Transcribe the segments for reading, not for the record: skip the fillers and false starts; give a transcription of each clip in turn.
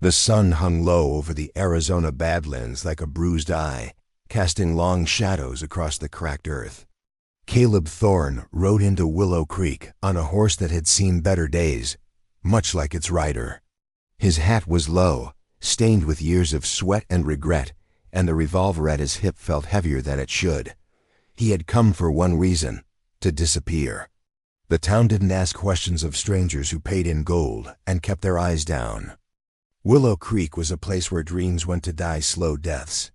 The sun hung low over the Arizona Badlands like a bruised eye, casting long shadows across the cracked earth. Caleb Thorne rode into Willow Creek on a horse that had seen better days, much like its rider. His hat was low, stained with years of sweat and regret, and the revolver at his hip felt heavier than it should. He had come for one reason: to disappear. The town didn't ask questions of strangers who paid in gold and kept their eyes down. Willow Creek was a place where dreams went to die slow deaths.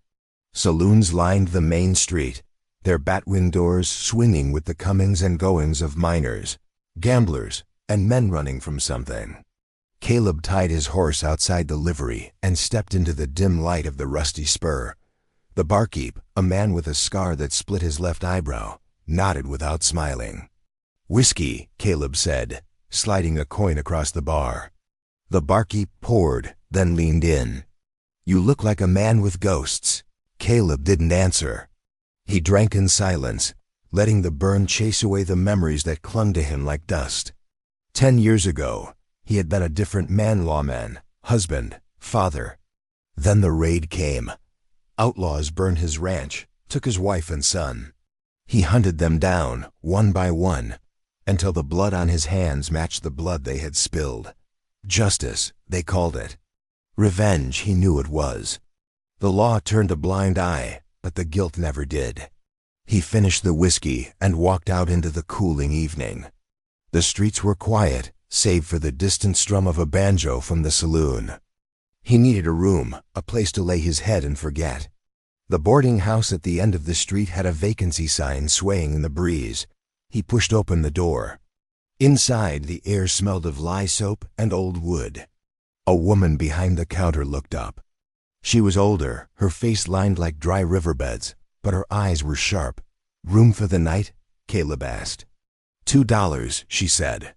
Saloons lined the main street, their batwing doors swinging with the comings and goings of miners, gamblers, and men running from something. Caleb tied his horse outside the livery and stepped into the dim light of the rusty spur. The barkeep, a man with a scar that split his left eyebrow, nodded without smiling. "Whiskey," Caleb said, sliding a coin across the bar. The barkeep poured, then leaned in. "You look like a man with ghosts." Caleb didn't answer. He drank in silence, letting the burn chase away the memories that clung to him like dust. 10 years ago, he had been a different man, lawman, husband, father. Then the raid came. Outlaws burned his ranch, took his wife and son. He hunted them down, one by one, until the blood on his hands matched the blood they had spilled. Justice, they called it. Revenge, he knew it was. The law turned a blind eye, but the guilt never did. He finished the whiskey and walked out into the cooling evening. The streets were quiet, save for the distant strum of a banjo from the saloon. He needed a room, a place to lay his head and forget. The boarding house at the end of the street had a vacancy sign swaying in the breeze. He pushed open the door. Inside, the air smelled of lye soap and old wood. A woman behind the counter looked up. She was older, her face lined like dry riverbeds, but her eyes were sharp. "Room for the night?" Caleb asked. $2, she said.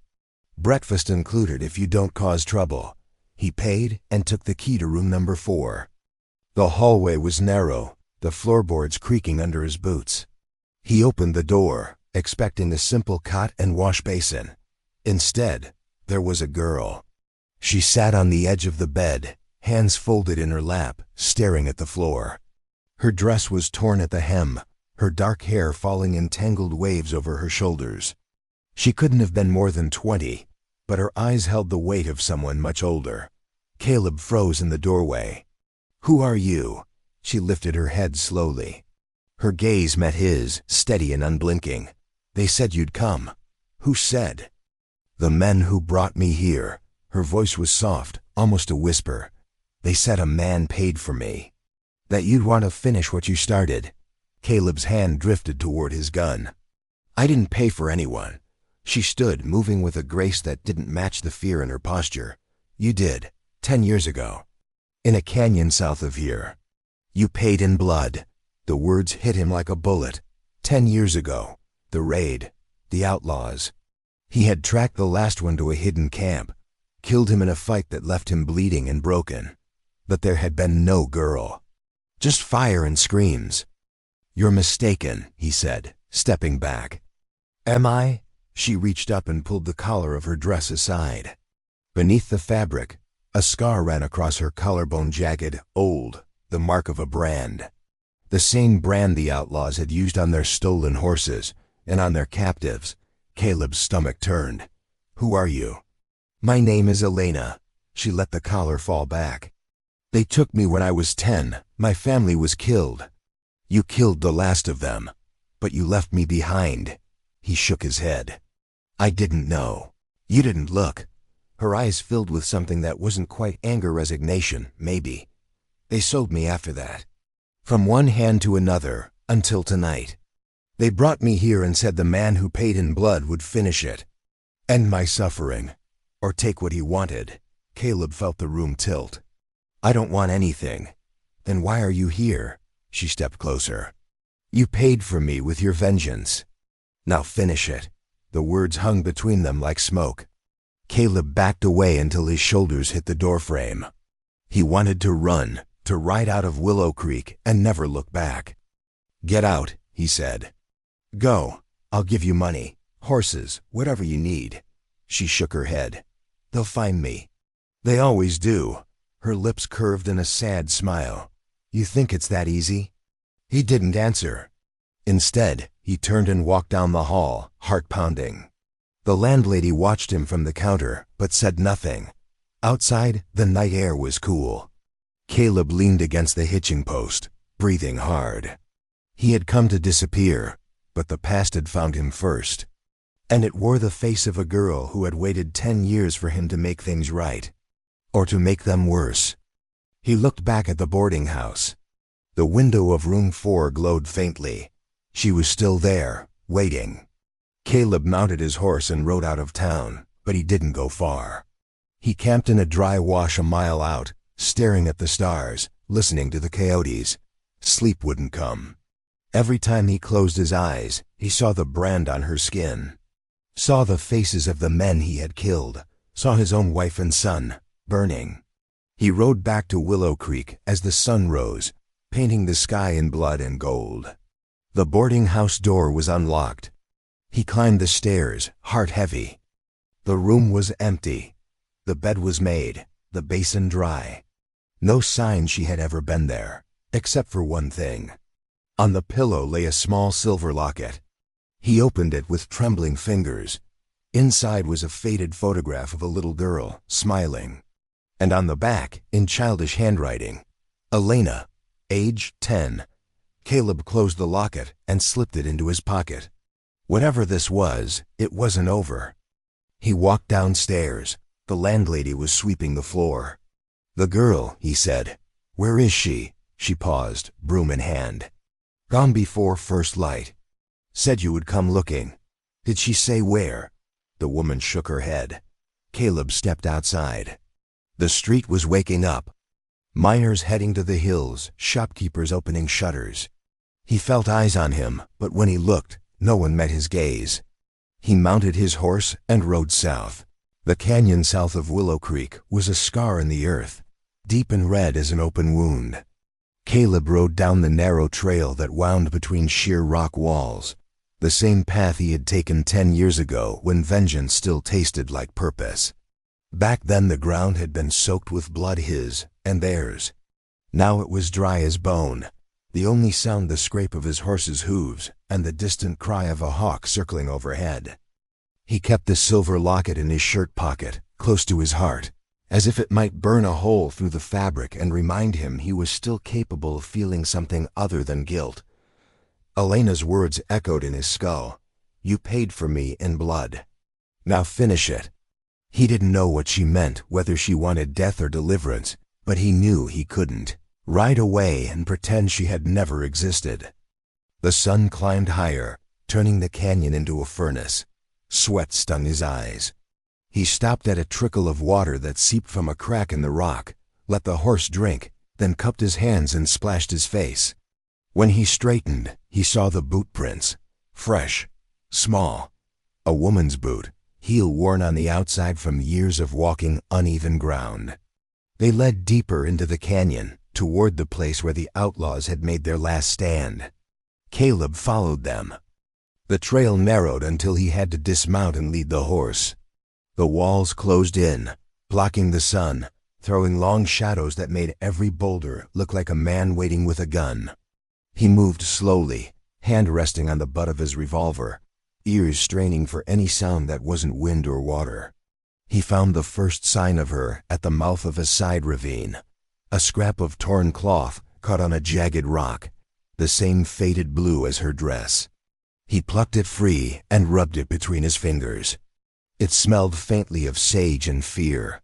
"Breakfast included if you don't cause trouble." He paid and took the key to room number 4. The hallway was narrow, the floorboards creaking under his boots. He opened the door, expecting a simple cot and wash basin. Instead, there was a girl. She sat on the edge of the bed, hands folded in her lap, staring at the floor. Her dress was torn at the hem, her dark hair falling in tangled waves over her shoulders. She couldn't have been more than 20, but her eyes held the weight of someone much older. Caleb froze in the doorway. "Who are you?" She lifted her head slowly. Her gaze met his, steady and unblinking. "They said you'd come." "Who said?" "The men who brought me here." Her voice was soft, almost a whisper. "They said a man paid for me. That you'd want to finish what you started." Caleb's hand drifted toward his gun. "I didn't pay for anyone." She stood, moving with a grace that didn't match the fear in her posture. "You did, 10 years ago. In a canyon south of here. You paid in blood." The words hit him like a bullet. 10 years ago. The raid. The outlaws. He had tracked the last one to a hidden camp, killed him in a fight that left him bleeding and broken. But there had been no girl. Just fire and screams. "You're mistaken," he said, stepping back. "Am I?" She reached up and pulled the collar of her dress aside. Beneath the fabric, a scar ran across her collarbone, jagged, old, the mark of a brand. The same brand the outlaws had used on their stolen horses and on their captives. Caleb's stomach turned. "Who are you?" "My name is Elena." She let the collar fall back. "They took me when I was 10. My family was killed." "You killed the last of them, but you left me behind." He shook his head. "I didn't know. You didn't look." Her eyes filled with something that wasn't quite anger, resignation, maybe. "They sold me after that. From one hand to another, until tonight. They brought me here and said the man who paid in blood would finish it. End my suffering. Or take what he wanted." Caleb felt the room tilt. "I don't want anything." "Then why are you here?" She stepped closer. "You paid for me with your vengeance. Now finish it." The words hung between them like smoke. Caleb backed away until his shoulders hit the doorframe. He wanted to run, to ride out of Willow Creek and never look back. "Get out," he said. "Go. I'll give you money, horses, whatever you need." She shook her head. "They'll find me." "They always do." her lips curved in a sad smile. "You think it's that easy?" He didn't answer. Instead, he turned and walked down the hall, heart pounding. The landlady watched him from the counter, but said nothing. Outside, the night air was cool. Caleb leaned against the hitching post, breathing hard. He had come to disappear, but the past had found him first. And it wore the face of a girl who had waited 10 years for him to make things right. Or to make them worse. He looked back at the boarding house. The window of room 4 glowed faintly. She was still there, waiting. Caleb mounted his horse and rode out of town, but he didn't go far. He camped in a dry wash a mile out, staring at the stars, listening to the coyotes. Sleep wouldn't come. Every time he closed his eyes, he saw the brand on her skin. Saw the faces of the men he had killed. Saw his own wife and son, burning. He rode back to Willow Creek as the sun rose, painting the sky in blood and gold. The boarding house door was unlocked. He climbed the stairs, heart heavy. The room was empty. The bed was made, the basin dry. No sign she had ever been there, except for one thing. On the pillow lay a small silver locket. He opened it with trembling fingers. Inside was a faded photograph of a little girl, smiling. And on the back, in childish handwriting, Elena, age 10. Caleb closed the locket and slipped it into his pocket. Whatever this was, it wasn't over. He walked downstairs. The landlady was sweeping the floor. "The girl," he said. "Where is she?" She paused, broom in hand. "Gone before first light. Said you would come looking." "Did she say where?" The woman shook her head. Caleb stepped outside. The street was waking up. Miners heading to the hills, shopkeepers opening shutters. He felt eyes on him, but when he looked, no one met his gaze. He mounted his horse and rode south. The canyon south of Willow Creek was a scar in the earth, deep and red as an open wound. Caleb rode down the narrow trail that wound between sheer rock walls, the same path he had taken 10 years ago when vengeance still tasted like purpose. Back then the ground had been soaked with blood, his and theirs. Now it was dry as bone, the only sound the scrape of his horse's hooves and the distant cry of a hawk circling overhead. He kept the silver locket in his shirt pocket, close to his heart, as if it might burn a hole through the fabric and remind him he was still capable of feeling something other than guilt. Elena's words echoed in his skull. "You paid for me in blood. Now finish it." He didn't know what she meant, whether she wanted death or deliverance, but he knew he couldn't ride away and pretend she had never existed. The sun climbed higher, turning the canyon into a furnace. Sweat stung his eyes. He stopped at a trickle of water that seeped from a crack in the rock, let the horse drink, then cupped his hands and splashed his face. When he straightened, he saw the boot prints, fresh, small. A woman's boot, heel worn on the outside from years of walking uneven ground. They led deeper into the canyon, toward the place where the outlaws had made their last stand. Caleb followed them. The trail narrowed until he had to dismount and lead the horse. The walls closed in, blocking the sun, throwing long shadows that made every boulder look like a man waiting with a gun. He moved slowly, hand resting on the butt of his revolver, ears straining for any sound that wasn't wind or water. He found the first sign of her at the mouth of a side ravine, a scrap of torn cloth caught on a jagged rock, the same faded blue as her dress. He plucked it free and rubbed it between his fingers. It smelled faintly of sage and fear.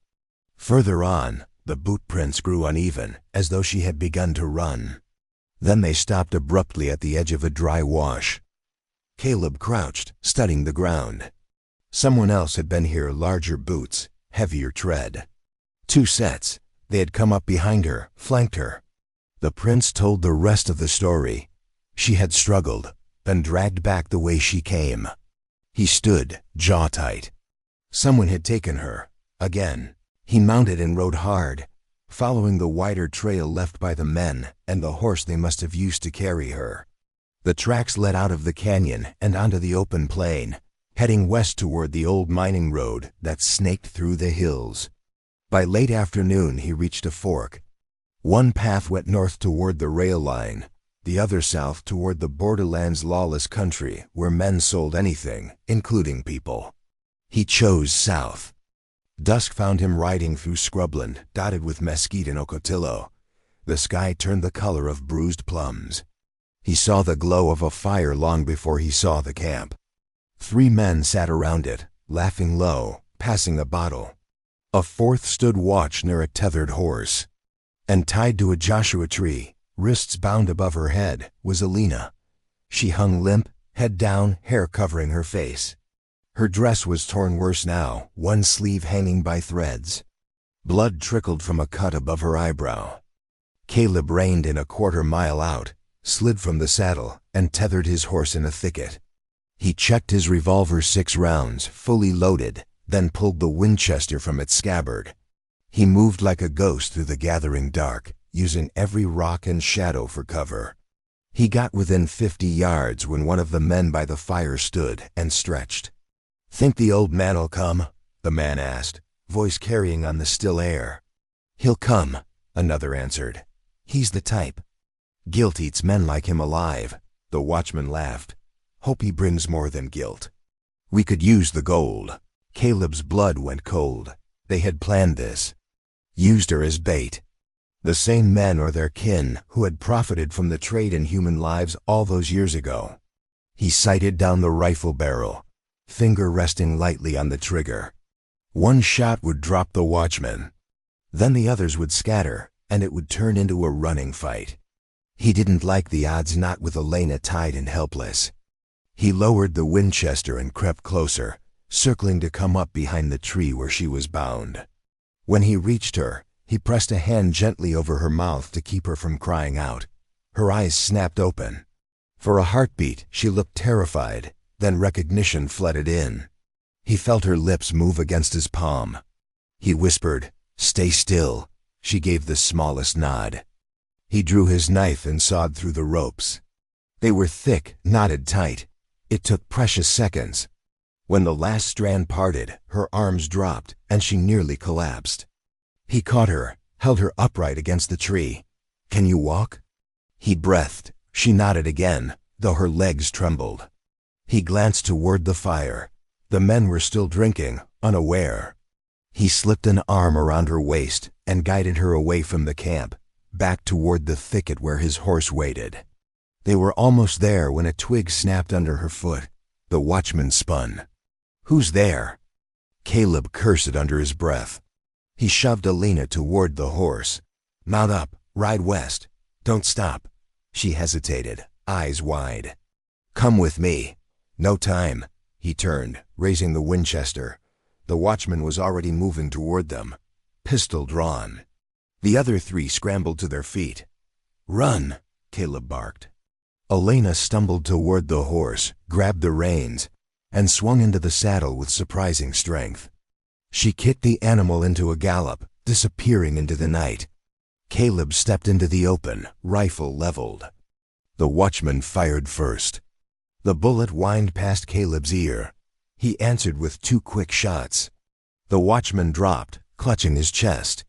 Further on, the boot prints grew uneven, as though she had begun to run. Then they stopped abruptly at the edge of a dry wash. Caleb crouched, studying the ground. Someone else had been here, larger boots, heavier tread. 2 sets. They had come up behind her, flanked her. The prints told the rest of the story. She had struggled, been dragged back the way she came. He stood, jaw tight. Someone had taken her, again. He mounted and rode hard, following the wider trail left by the men and the horse they must have used to carry her. The tracks led out of the canyon and onto the open plain, heading west toward the old mining road that snaked through the hills. By late afternoon he reached a fork. One path went north toward the rail line, the other south toward the borderlands lawless country where men sold anything, including people. He chose south. Dusk found him riding through scrubland dotted with mesquite and ocotillo. The sky turned the color of bruised plums. He saw the glow of a fire long before he saw the camp. 3 men sat around it, laughing low, passing a bottle. A 4th stood watch near a tethered horse. And tied to a Joshua tree, wrists bound above her head, was Alina. She hung limp, head down, hair covering her face. Her dress was torn worse now, one sleeve hanging by threads. Blood trickled from a cut above her eyebrow. Caleb reined in a quarter-mile out, slid from the saddle, and tethered his horse in a thicket. He checked his revolver 6 rounds, fully loaded, then pulled the Winchester from its scabbard. He moved like a ghost through the gathering dark, using every rock and shadow for cover. He got within 50 yards when one of the men by the fire stood and stretched. "Think the old man'll come?" the man asked, voice carrying on the still air. "He'll come," another answered. "He's the type. Guilt eats men like him alive," the watchman laughed. "Hope he brings more than guilt. We could use the gold." Caleb's blood went cold. They had planned this. Used her as bait. The same men or their kin who had profited from the trade in human lives all those years ago. He sighted down the rifle barrel, finger resting lightly on the trigger. One shot would drop the watchman. Then the others would scatter, and it would turn into a running fight. He didn't like the odds, not with Elena tied and helpless. He lowered the Winchester and crept closer, circling to come up behind the tree where she was bound. When he reached her, he pressed a hand gently over her mouth to keep her from crying out. Her eyes snapped open. For a heartbeat, she looked terrified, then recognition flooded in. He felt her lips move against his palm. He whispered, "Stay still." She gave the smallest nod. He drew his knife and sawed through the ropes. They were thick, knotted tight. It took precious seconds. When the last strand parted, her arms dropped, and she nearly collapsed. He caught her, held her upright against the tree. "Can you walk?" He breathed. She nodded again, though her legs trembled. He glanced toward the fire. The men were still drinking, unaware. He slipped an arm around her waist and guided her away from the camp, back toward the thicket where his horse waited. They were almost there when a twig snapped under her foot. The watchman spun. "Who's there?" Caleb cursed under his breath. He shoved Alina toward the horse. "Mount up, ride west. Don't stop." She hesitated, eyes wide. "Come with me." "No time." He turned, raising the Winchester. The watchman was already moving toward them, pistol drawn. The other 3 scrambled to their feet. "Run," Caleb barked. Elena stumbled toward the horse, grabbed the reins, and swung into the saddle with surprising strength. She kicked the animal into a gallop, disappearing into the night. Caleb stepped into the open, rifle leveled. The watchman fired first. The bullet whined past Caleb's ear. He answered with 2 quick shots. The watchman dropped, clutching his chest.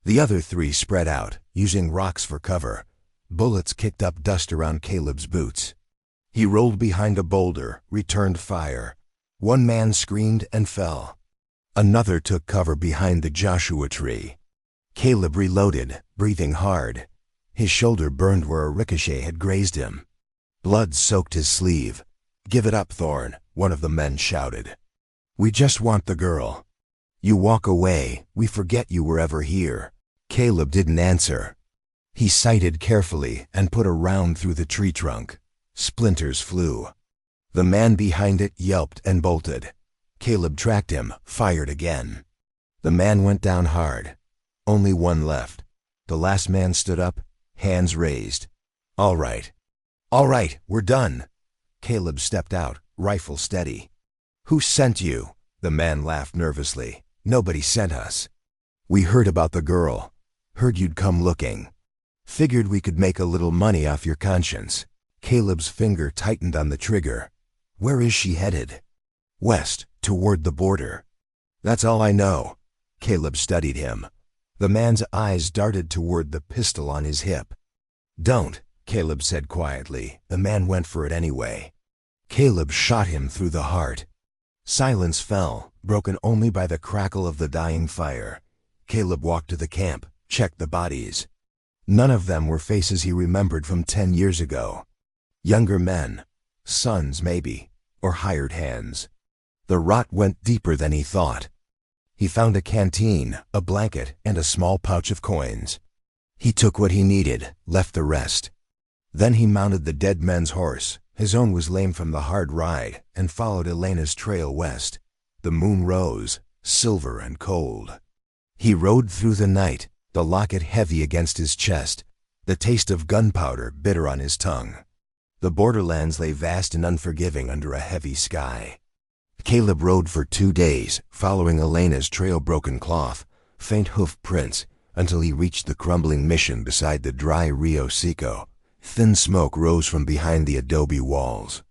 The other 3 spread out, using rocks for cover. Bullets kicked up dust around Caleb's boots. He rolled behind a boulder, returned fire. One man screamed and fell. Another took cover behind the Joshua tree. Caleb reloaded, breathing hard. His shoulder burned where a ricochet had grazed him. Blood soaked his sleeve. "Give it up, Thorne," one of the men shouted. "We just want the girl. You walk away, we forget you were ever here." Caleb didn't answer. He sighted carefully and put a round through the tree trunk. Splinters flew. The man behind it yelped and bolted. Caleb tracked him, fired again. The man went down hard. Only one left. The last man stood up, hands raised. All right, we're done." Caleb stepped out, rifle steady. "Who sent you?" The man laughed nervously. "Nobody sent us. We heard about the girl. Heard you'd come looking. Figured we could make a little money off your conscience." Caleb's finger tightened on the trigger. "Where is she headed?" "West, toward the border." "That's all I know." Caleb studied him. The man's eyes darted toward the pistol on his hip. "Don't," Caleb said quietly. The man went for it anyway. Caleb shot him through the heart. Silence fell, broken only by the crackle of the dying fire. Caleb walked to the camp, checked the bodies. None of them were faces he remembered from 10 years ago. Younger men, sons maybe, or hired hands. The rot went deeper than he thought. He found a canteen, a blanket, and a small pouch of coins. He took what he needed, left the rest. Then he mounted the dead men's horse. His own was lame from the hard ride, and followed Elena's trail west. The moon rose, silver and cold. He rode through the night, the locket heavy against his chest, the taste of gunpowder bitter on his tongue. The borderlands lay vast and unforgiving under a heavy sky. Caleb rode for 2 days, following Elena's trail-broken cloth, faint hoof prints, until he reached the crumbling mission beside the dry Rio Seco. Thin smoke rose from behind the adobe walls.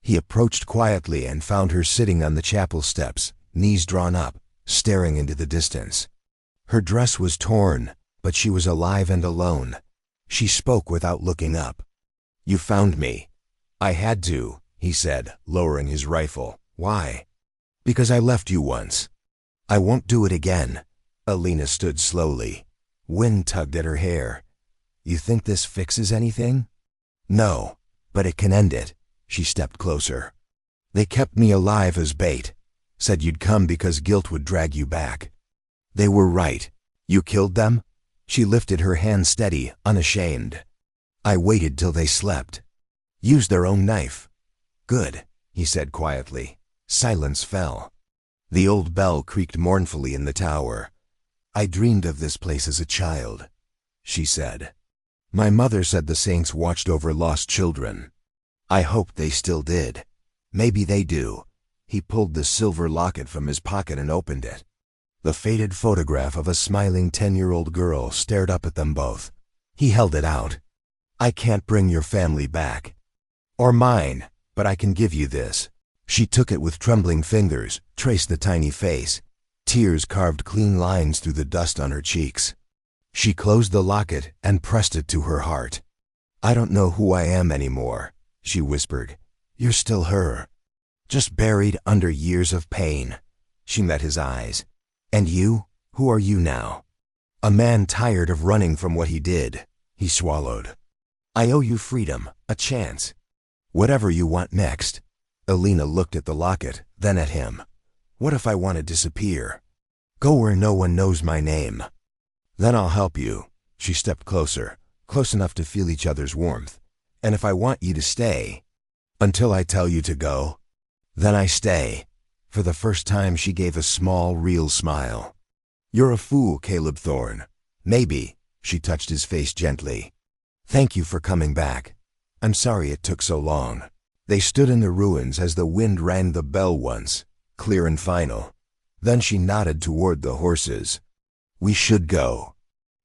He approached quietly and found her sitting on the chapel steps, knees drawn up, staring into the distance. Her dress was torn, but she was alive and alone. She spoke without looking up. "You found me." "I had to," he said, lowering his rifle. "Why?" "Because I left you once. I won't do it again." Elena stood slowly. Wind tugged at her hair. "You think this fixes anything?" "No, but it can end it." She stepped closer. "They kept me alive as bait. Said you'd come because guilt would drag you back. They were right. You killed them?" She lifted her hand steady, unashamed. "I waited till they slept. Used their own knife." "Good," he said quietly. Silence fell. The old bell creaked mournfully in the tower. "I dreamed of this place as a child," she said. "My mother said the saints watched over lost children. I hoped they still did. Maybe they do." He pulled the silver locket from his pocket and opened it. The faded photograph of a smiling 10-year-old girl stared up at them both. He held it out. "I can't bring your family back. Or mine, but I can give you this." She took it with trembling fingers, traced the tiny face. Tears carved clean lines through the dust on her cheeks. She closed the locket and pressed it to her heart. "I don't know who I am anymore," she whispered. "You're still her. Just buried under years of pain." She met his eyes. "And you? Who are you now?" "A man tired of running from what he did." He swallowed. "I owe you freedom, a chance. Whatever you want next." Elena looked at the locket, then at him. "What if I want to disappear? Go where no one knows my name." "Then I'll help you." She stepped closer, close enough to feel each other's warmth. "And if I want you to stay, until I tell you to go, then I stay." For the first time she gave a small, real smile. "You're a fool, Caleb Thorne." "Maybe." She touched his face gently. "Thank you for coming back. I'm sorry it took so long." They stood in the ruins as the wind rang the bell once, clear and final. Then she nodded toward the horses. "We should go.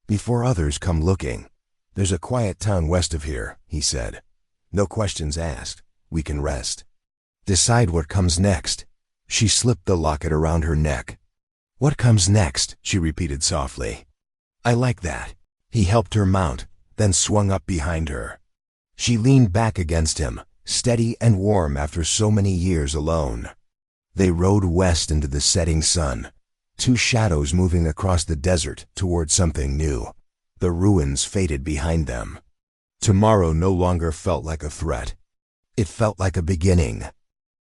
Before others come looking. There's a quiet town west of here," he said. "No questions asked. We can rest. Decide what comes next." She slipped the locket around her neck. "What comes next?" she repeated softly. "I like that." He helped her mount, then swung up behind her. She leaned back against him, steady and warm after so many years alone. They rode west into the setting sun, 2 shadows moving across the desert toward something new. The ruins faded behind them. Tomorrow no longer felt like a threat. It felt like a beginning.